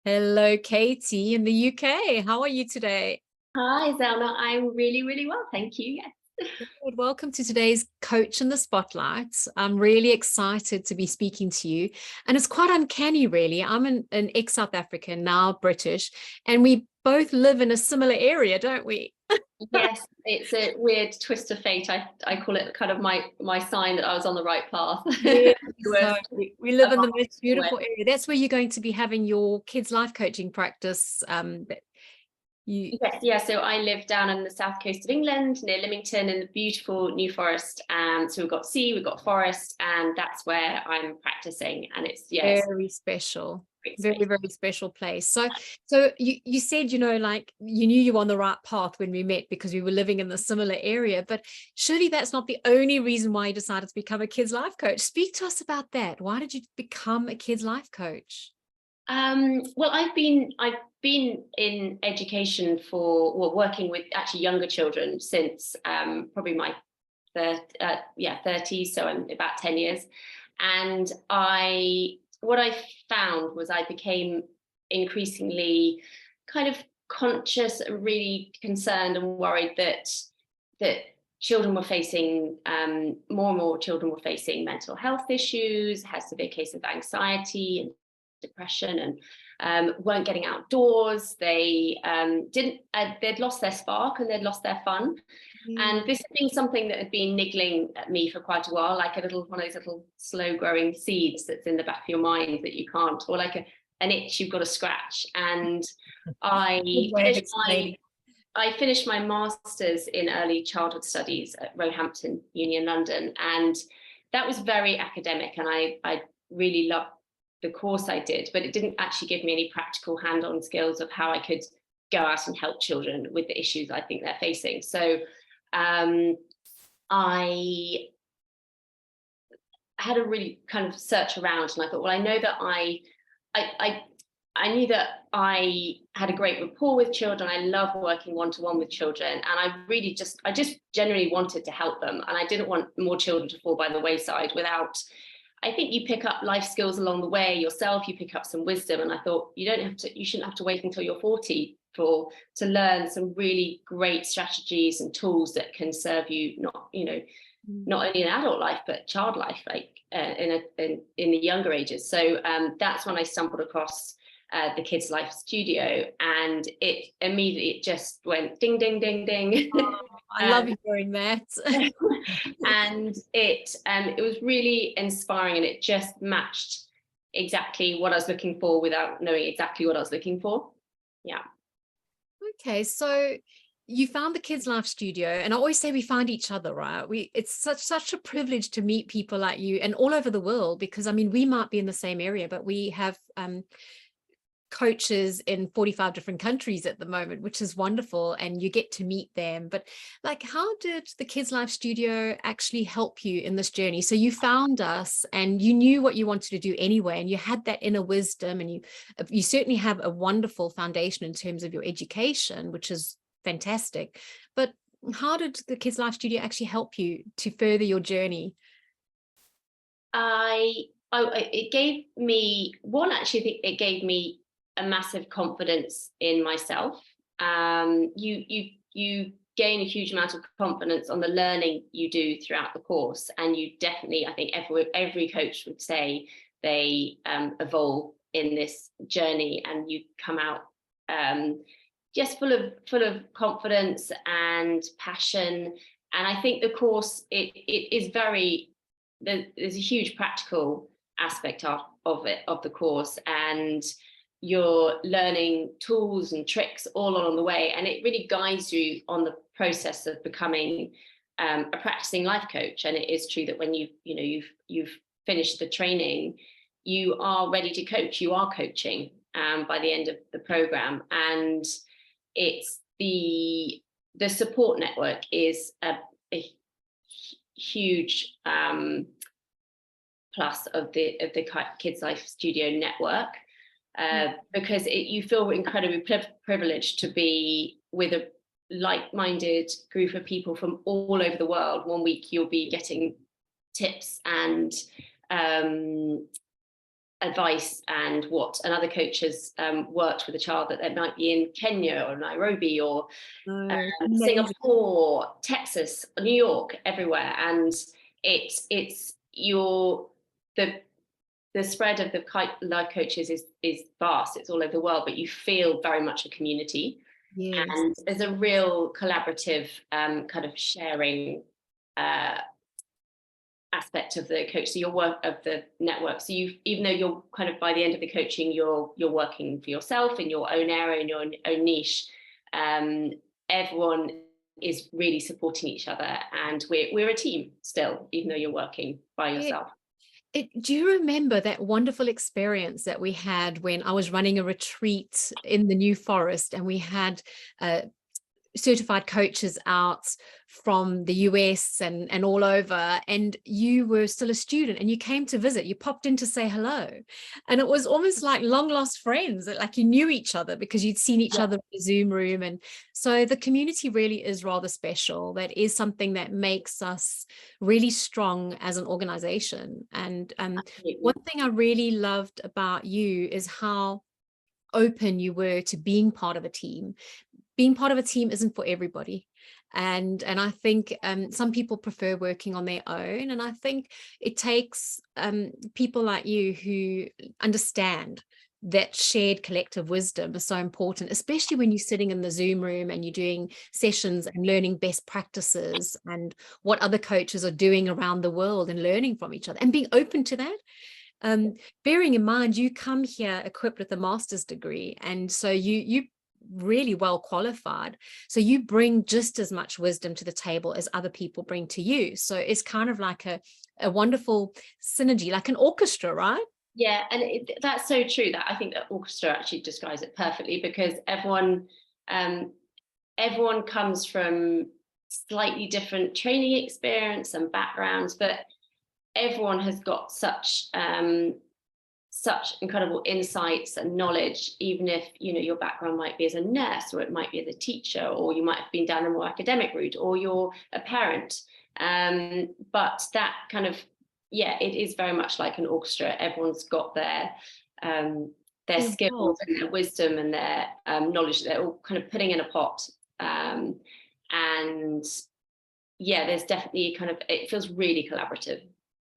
Hello, Katie in the UK. How are you today? Hi, Zelna. I'm really, really well, thank you. Yes. Good. Welcome to today's Coach in the Spotlight. I'm really excited to be speaking to you. And it's quite uncanny, really. I'm an ex-South African, now British, and we both live in a similar area, don't we? Yes, it's a weird twist of fate. I call it kind of my sign that I was on the right path. Yeah. It was So we live a in the most market away. beautiful area. That's where you're going to be having your kids' life coaching practice. You Yes, yeah. So I live down on the south coast of England, near Lymington, in the beautiful New Forest. So we've got sea, we've got forest, and that's where I'm practicing. And it's Very special. great Very, space. very special place. So you said, like you knew you were on the right path when we met because we were living in the similar area, but surely that's not the only reason why you decided to become a kids life coach. Speak to us about that. Why did you become a kids life coach? Well, I've been in education for working with actually younger children since probably my 30s, so I'm about 10 years. And what I found was I became increasingly kind of conscious and really concerned and worried that children were facing more and more children were facing mental health issues, had severe case of anxiety and depression, and weren't getting outdoors. They didn't they'd lost their spark and they'd lost their fun. Mm. And this has been something that had been niggling at me for quite a while, like a little one of those little slow growing seeds that's in the back of your mind that you can't, or like an itch you've got to scratch. And I Good way of finished my explaining. I finished my master's in early childhood studies at Roehampton Uni in London, and that was very academic, and I really loved the course I did, but it didn't actually give me any practical hand-on skills of how I could go out and help children with the issues I think they're facing. So um, I had a really kind of search around, and I thought, well, I know that I I knew that I had a great rapport with children. I love working one-to-one with children, and I just genuinely wanted to help them, and I didn't want more children to fall by the wayside without. I think you pick up life skills along the way yourself. You pick up some wisdom, and I thought you shouldn't have to wait until you're 40 to learn some really great strategies and tools that can serve you, not only in adult life but child life, like in the younger ages. So that's when I stumbled across the Kids Life Studio, and it just went ding ding ding ding. I love um, hearing that. and it was really inspiring, and it just matched exactly what I was looking for without knowing exactly what I was looking for. Yeah. Okay, so you found the Kids Life Studio, and I always say we find each other, right? It's such a privilege to meet people like you and all over the world, because I mean we might be in the same area, but we have coaches in 45 different countries at the moment, which is wonderful, and you get to meet them. But like, how did the Kids Life Studio actually help you in this journey? So you found us and you knew what you wanted to do anyway, and you had that inner wisdom, and you certainly have a wonderful foundation in terms of your education, which is fantastic. But how did the Kids Life Studio actually help you to further your journey? It gave me one, actually. I think it gave me a massive confidence in myself. You gain a huge amount of confidence on the learning you do throughout the course, and you definitely, I think every coach would say they evolve in this journey, and you come out just full of confidence and passion. And I think the course, it is very, there's a huge practical aspect of the course, and you're learning tools and tricks all along the way, and it really guides you on the process of becoming a practicing life coach. And it is true that when you've finished the training, you are ready to coach. You are coaching by the end of the program, and it's the support network is a huge plus of the Kids Life Studio network. Because you feel incredibly privileged to be with a like-minded group of people from all over the world. One week you'll be getting tips and advice and what another coach has worked with a child that they might be in Kenya or Nairobi or Singapore, Texas, New York, everywhere. And it's the spread of the life coaches is vast. It's all over the world, but you feel very much a community. Yes. And there's a real collaborative kind of sharing aspect of the coach, so your work of the network. So even though you're kind of by the end of the coaching, you're working for yourself in your own area, in your own niche. Everyone is really supporting each other, and we're a team still, even though you're working by yourself. Do you remember that wonderful experience that we had when I was running a retreat in the New Forest, and we had certified coaches out from the US and all over, and you were still a student and you came to visit, you popped in to say hello, and it was almost like long lost friends, like you knew each other because you'd seen each other in the Zoom room. And so the community really is rather special. That is something that makes us really strong as an organization. And one thing I really loved about you is how open you were to being part of a team. Being part of a team isn't for everybody. And I think some people prefer working on their own. And I think it takes people like you who understand that shared collective wisdom is so important, especially when you're sitting in the Zoom room and you're doing sessions and learning best practices and what other coaches are doing around the world and learning from each other and being open to that. Bearing in mind, you come here equipped with a master's degree, and so you really well qualified, so you bring just as much wisdom to the table as other people bring to you. So it's kind of like a wonderful synergy, like an orchestra, right? Yeah, and that's so true. That I think that orchestra actually describes it perfectly, because everyone comes from slightly different training experience and backgrounds, but everyone has got such incredible insights and knowledge, even if your background might be as a nurse, or it might be as a teacher, or you might have been down a more academic route, or you're a parent. But that kind of, it is very much like an orchestra. Everyone's got their skills and their wisdom and their knowledge. They're all kind of putting in a pot. And there's definitely it feels really collaborative.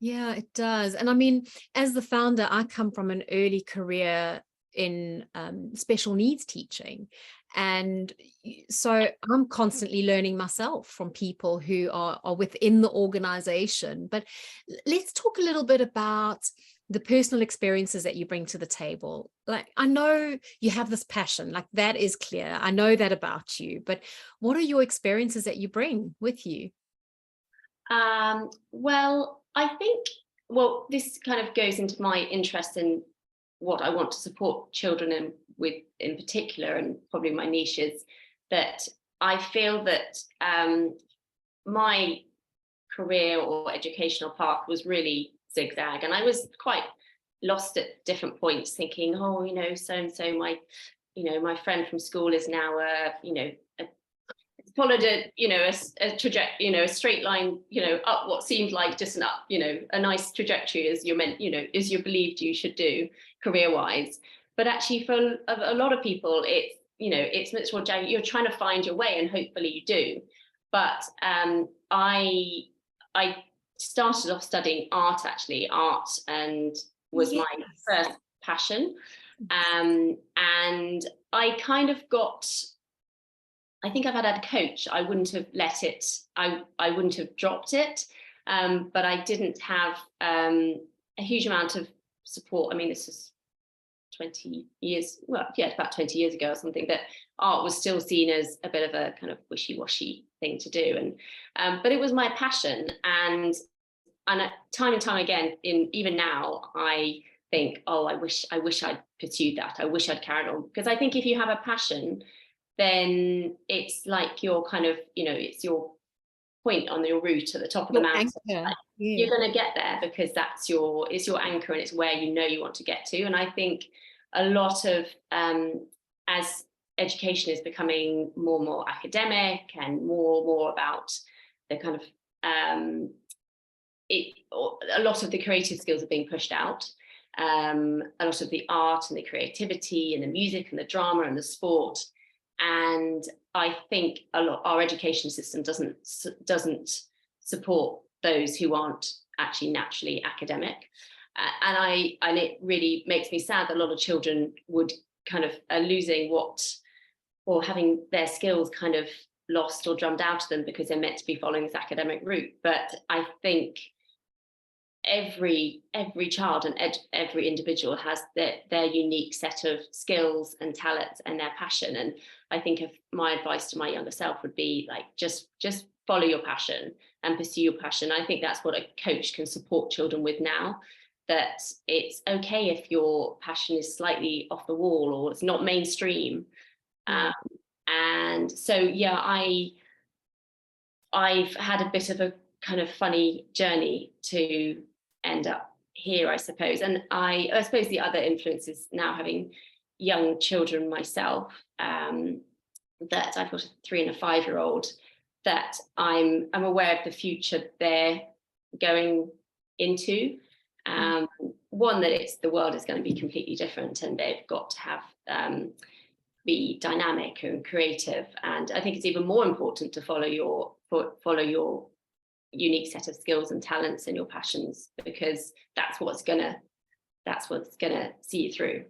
Yeah, it does. And I mean, as the founder, I come from an early career in special needs teaching. And so I'm constantly learning myself from people who are within the organization. But let's talk a little bit about the personal experiences that you bring to the table. Like, I know you have this passion, like that is clear. I know that about you, but what are your experiences that you bring with you? Well, I think, this kind of goes into my interest in what I want to support children in particular, and probably my niche is that I feel that my career or educational path was really zigzag, and I was quite lost at different points, thinking, so-and-so, my friend from school is now followed a trajectory, a straight line, up what seemed like just an up, a nice trajectory as you're meant, as you believed you should do career-wise. But actually, for a lot of people, it's much more jagged. You're trying to find your way, and hopefully you do. But I started off studying art, and was my first passion. And I kind of I think if I'd had a coach, I wouldn't have I wouldn't have dropped it. But I didn't have a huge amount of support. I mean, this was 20 years, about 20 years ago or something, that art was still seen as a bit of a kind of wishy-washy thing to do. But it was my passion. And time and time again, even now, I think, I wish I'd pursued that. I wish I'd carried on. Because I think if you have a passion, then it's like your kind of, it's your point on your route at the top of the mountain. You're going to get there because it's your anchor, and it's where you want to get to. And I think a lot of, as education is becoming more and more academic and more about the kind of, a lot of the creative skills are being pushed out. a lot of the art and the creativity and the music and the drama and the sport. And I think a lot our education system doesn't support those who aren't actually naturally academic. And it really makes me sad that a lot of children would kind of are losing or having their skills kind of lost or drummed out of them because they're meant to be following this academic route. But I think every child and every individual has their unique set of skills and talents and their passion. And I think if my advice to my younger self would be like, just follow your passion and pursue your passion. I think that's what a coach can support children with now, that it's okay if your passion is slightly off the wall or it's not mainstream. And so, yeah, I've had a bit of a kind of funny journey to end up here, I suppose. And I suppose the other influence is now having young children myself, that I've got a 3 and a 5-year-old, that I'm aware of the future they're going into. One, that the world is going to be completely different, and they've got to have be dynamic and creative. And I think it's even more important to follow your unique set of skills and talents and your passions, because that's what's gonna see you through.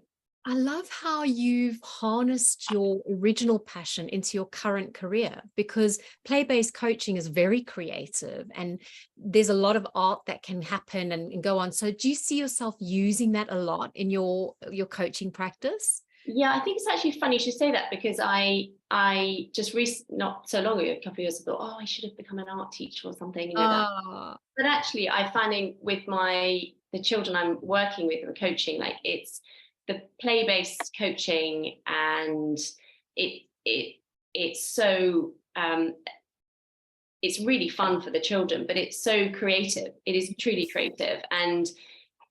I love how you've harnessed your original passion into your current career, because play-based coaching is very creative and there's a lot of art that can happen and go on. So do you see yourself using that a lot in your coaching practice? Yeah, I think it's actually funny you should say that, because I just not so long ago, a couple of years ago, I should have become an art teacher or something, that. But actually, I'm finding with the children I'm working with or coaching, like it's the play-based coaching, and it's so it's really fun for the children, but it's so creative. It is truly creative, and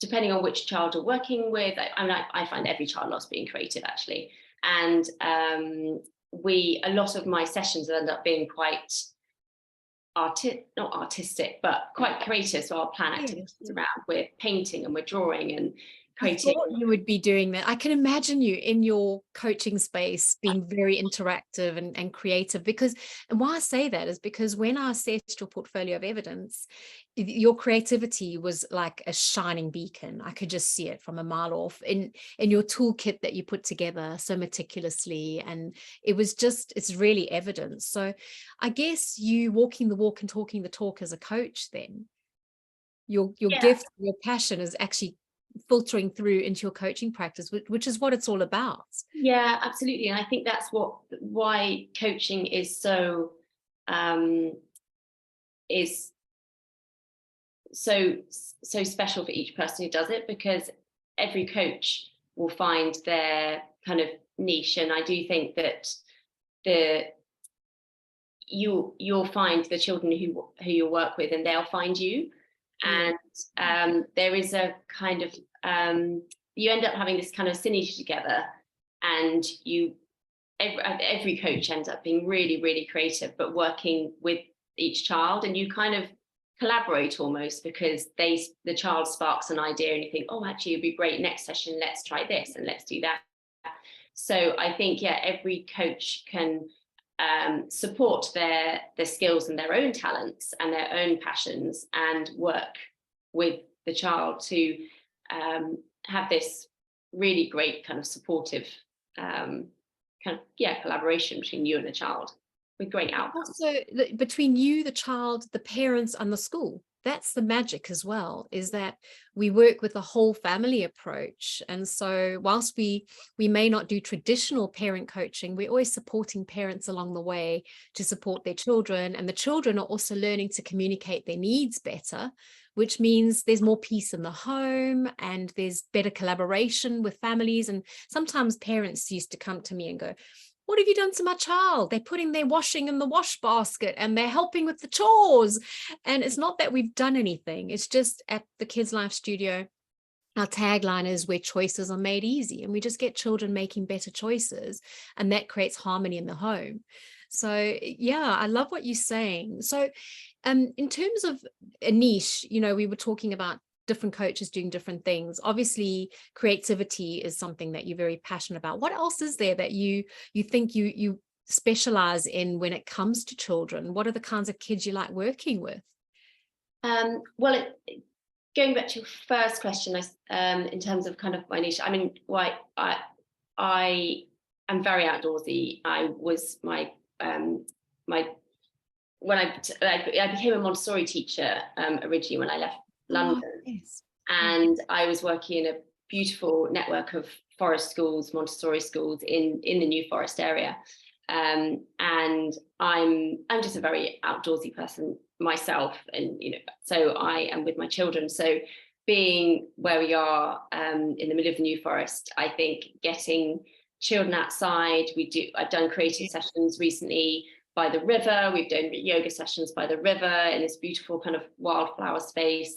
depending on which child you're working with, I find every child loves being creative, actually. And a lot of my sessions end up being quite not artistic, but quite creative. So I'll plan activities around. We're painting and we're drawing and creating. I thought you would be doing that. I can imagine you in your coaching space being very interactive and creative, and why I say that is because when I assessed your portfolio of evidence, your creativity was like a shining beacon. I could just see it from a mile off in your toolkit that you put together so meticulously, and it's really evident. So I guess you walking the walk and talking the talk as a coach, then your gift, your passion is actually filtering through into your coaching practice, which is what it's all about. Yeah, absolutely. And I think that's why coaching is so special for each person who does it, because every coach will find their kind of niche. And I do think that you'll find the children who you work with, and they'll find you. And there is a kind of you end up having this kind of synergy together, and every coach ends up being really, really creative, but working with each child, and you kind of collaborate almost, because the child sparks an idea and you think, actually it'd be great next session, let's try this and let's do that. So I think every coach can support their skills and their own talents and their own passions, and work with the child to have this really great kind of supportive collaboration between you and the child with great outcomes. Also, between you, the child, the parents, and the school. That's the magic as well, is that we work with a whole family approach. And so whilst we may not do traditional parent coaching, we're always supporting parents along the way to support their children. And the children are also learning to communicate their needs better, which means there's more peace in the home and there's better collaboration with families. And sometimes parents used to come to me and go, "What have you done to my child? They're putting their washing in the wash basket and they're helping with the chores." And it's not that we've done anything. It's just at the Kids Life Studio, our tagline is where choices are made easy, and we just get children making better choices, and that creates harmony in the home. So yeah, I love what you're saying. So in terms of a niche, we were talking about different coaches doing different things. Obviously, creativity is something that you're very passionate about. What else is there that you think you specialize in when it comes to children? What are the kinds of kids you like working with? Well, going back to your first question, in terms of kind of my niche, I mean, I am very outdoorsy. I was my when I became a Montessori teacher originally when I left London, Yes. and I was working in a beautiful network of forest schools, Montessori schools in the New Forest area, and I'm just a very outdoorsy person myself, and so I am with my children. So being where we are in the middle of the New Forest, I think getting children outside, I've done creative sessions recently by the river. We've done yoga sessions by the river in this beautiful kind of wildflower space,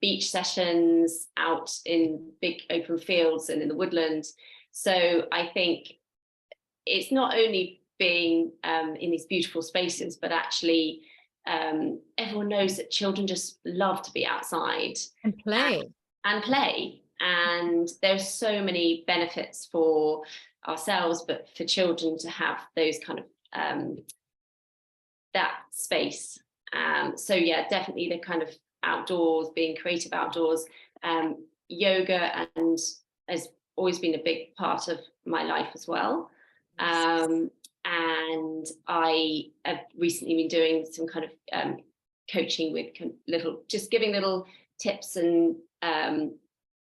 beach sessions out in big open fields and in the woodland. So I think it's not only being in these beautiful spaces, but actually everyone knows that children just love to be outside And play. And there's so many benefits for ourselves, but for children to have those kind of that space. So yeah, definitely the kind of outdoors, being creative outdoors, yoga and has always been a big part of my life as well. And I have recently been doing some kind of coaching with just giving little tips and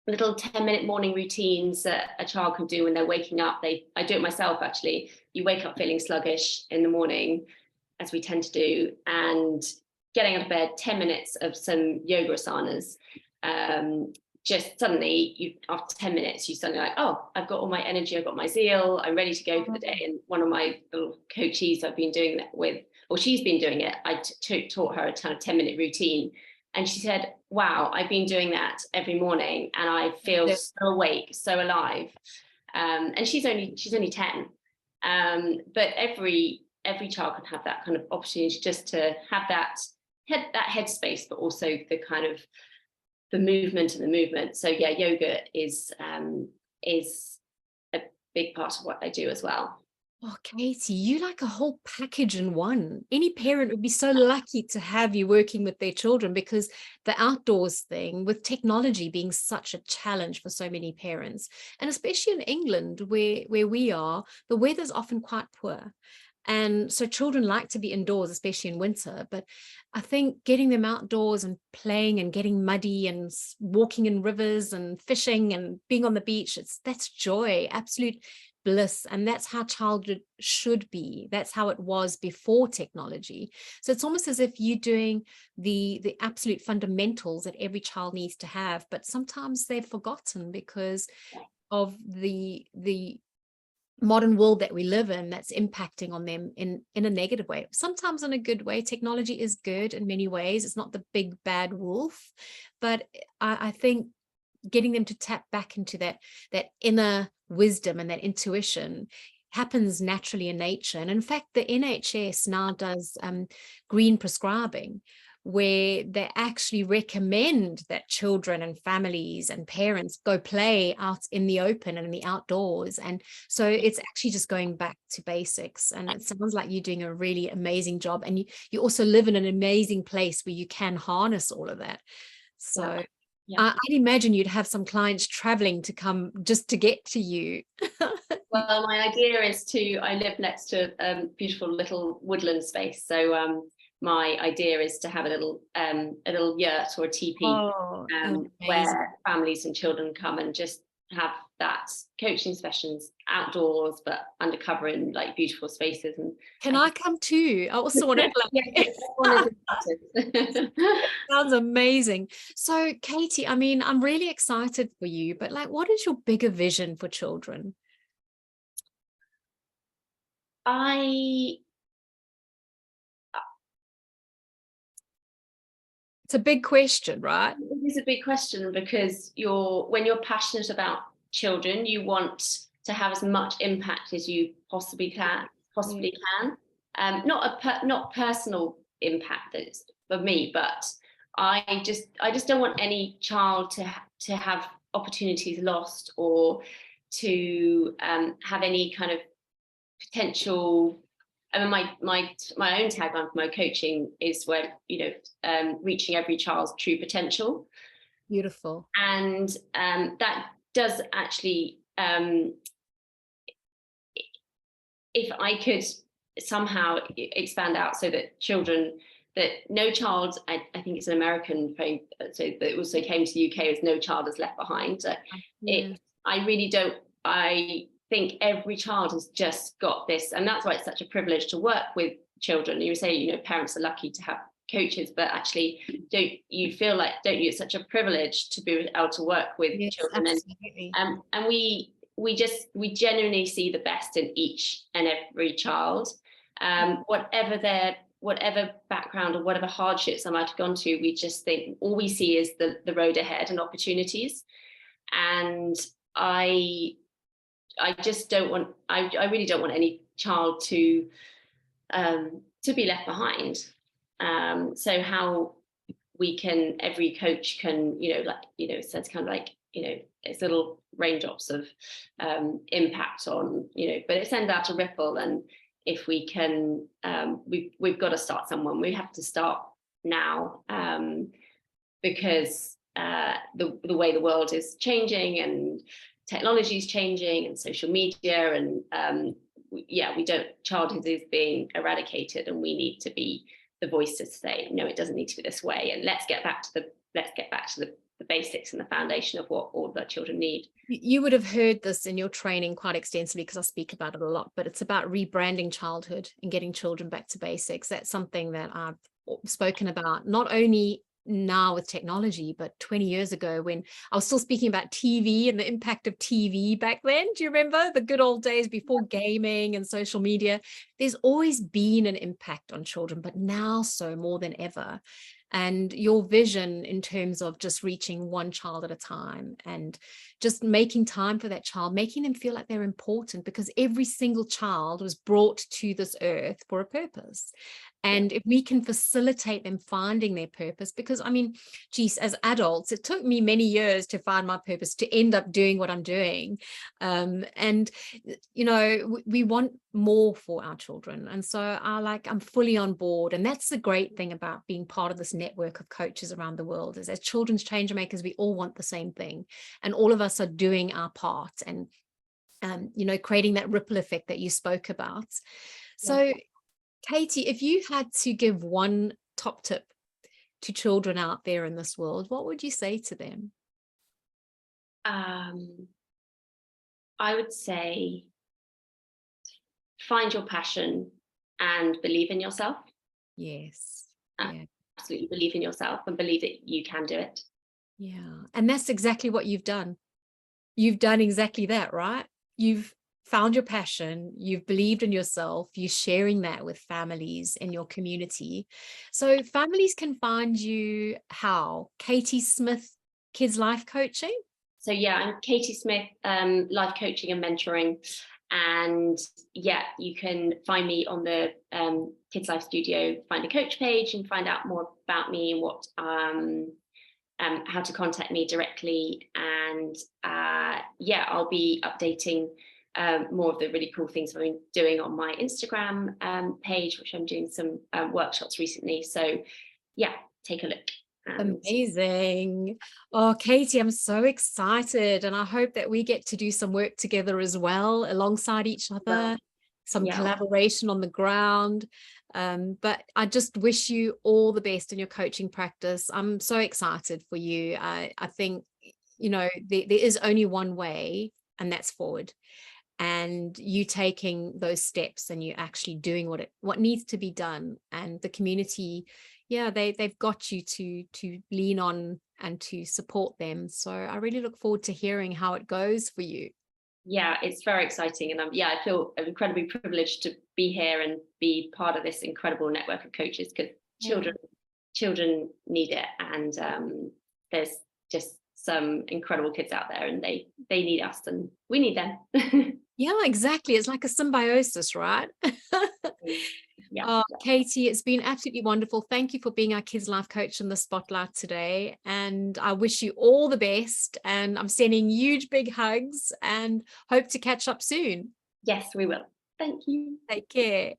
little 10-minute morning routines that a child can do when they're waking up. I do it myself, actually. You wake up feeling sluggish in the morning, as we tend to do, and getting out of bed, 10 minutes of some yoga asanas. Just suddenly, after 10 minutes, you suddenly like, oh, I've got all my energy, I've got my zeal, I'm ready to go for the day. And one of my little coachees I've been doing that with, or she's been doing it, I taught her a kind of 10-minute routine. And she said, wow, I've been doing that every morning and I feel so awake, so alive. And she's only 10. But every child can have that kind of opportunity just to have that headspace, but also the kind of the movement. So yeah, yoga is a big part of what I do as well. Oh, Katie, you like a whole package in one. Any parent would be so lucky to have you working with their children, because the outdoors thing, with technology being such a challenge for so many parents, and especially in England where we are, the weather's often quite poor. And so children like to be indoors, especially in winter. But I think getting them outdoors and playing and getting muddy and walking in rivers and fishing and being on the beach, that's joy, absolute bliss. And that's how childhood should be. That's how it was before technology. So it's almost as if you're doing the absolute fundamentals that every child needs to have, but sometimes they've forgotten because of the modern world that we live in that's impacting on them in a negative way, sometimes in a good way. Technology is good in many ways. It's not the big bad wolf, but I think getting them to tap back into that inner wisdom and that intuition happens naturally in nature. And in fact, the NHS now does green prescribing, where they actually recommend that children and families and parents go play out in the open and in the outdoors. And so it's actually just going back to basics. And it sounds like you're doing a really amazing job. And you also live in an amazing place where you can harness all of that. So I'd imagine you'd have some clients traveling to come just to get to you. Well, my idea is I live next to a beautiful little woodland space. So my idea is to have a little yurt or a teepee where families and children come and just have that coaching sessions outdoors, but undercover in like beautiful spaces. And can I come too? I also want to sounds amazing. So Katie, I mean, I'm really excited for you, but like, what is your bigger vision for children? It's a big question, right? It is a big question, because when you're passionate about children, you want to have as much impact as you possibly can. Not personal impact, that's for me, but I just don't want any child to have opportunities lost, or to have any kind of potential. I mean, my own tagline for my coaching is where, reaching every child's true potential. Beautiful. And that does actually, if I could somehow expand out so that no child, I think it's an American thing, so that also came to the UK, as no child is left behind. I think every child has just got this, and that's why it's such a privilege to work with children. You say, parents are lucky to have coaches, but actually, don't you, it's such a privilege to be able to work with children? Absolutely. And we genuinely see the best in each and every child, whatever background or whatever hardships I might have gone to. We just think all we see is the road ahead and opportunities. And I really don't want any child to be left behind. So how every coach can, so it's kind of like, it's little raindrops of impact on, but it sends out a ripple. And if we can, we've got to start somewhere. We have to start now, because the way the world is changing, and technology is changing, and social media, and childhood is being eradicated, and we need to be the voice to say, no, it doesn't need to be this way, and let's get back to the basics and the foundation of what all the children need. You would have heard this in your training quite extensively, because I speak about it a lot, but it's about rebranding childhood and getting children back to basics. That's something that I've spoken about, not only now with technology, but 20 years ago when I was still speaking about TV and the impact of TV back then. Do you remember the good old days before gaming and social media? There's always been an impact on children, but now so more than ever. And your vision in terms of just reaching one child at a time and just making time for that child, making them feel like they're important, because every single child was brought to this earth for a purpose. And if we can facilitate them finding their purpose, because I mean, geez, as adults, it took me many years to find my purpose, to end up doing what I'm doing. And, we want more for our children. And so I'm fully on board. And that's the great thing about being part of this network of coaches around the world, is as children's change makers, we all want the same thing. And all of us are doing our part and, creating that ripple effect that you spoke about. So, Katie, if you had to give one top tip to children out there in this world, what would you say to them? I would say find your passion and believe in yourself. Yes. Absolutely believe in yourself and believe that you can do it. Yeah. And that's exactly what you've done. You've done exactly that, right? You've found your passion, you've believed in yourself, you're sharing that with families in your community. So families can find you how? Katie Smith, Kids Life Coaching? So I'm Katie Smith, life coaching and mentoring. And you can find me on the Kids Life Studio, find a coach page and find out more about me and what how to contact me directly. And I'll be updating more of the really cool things I've been doing on my Instagram page, which I'm doing some workshops recently. So take a look. Amazing. Oh, Katie, I'm so excited. And I hope that we get to do some work together as well, alongside each other, some collaboration on the ground. But I just wish you all the best in your coaching practice. I'm so excited for you. I think, there is only one way, and that's forward. And you taking those steps and you actually doing what needs to be done, and the community, they've got you to lean on and to support them. So I really look forward to hearing how it goes for you. It's very exciting, and I feel incredibly privileged to be here and be part of this incredible network of coaches, because children need it, and there's just some incredible kids out there, and they need us and we need them. Yeah, exactly. It's like a symbiosis, right? Yeah. Oh, Katie, it's been absolutely wonderful. Thank you for being our Kids Life Coach in the spotlight today. And I wish you all the best. And I'm sending huge big hugs and hope to catch up soon. Yes, we will. Thank you. Take care.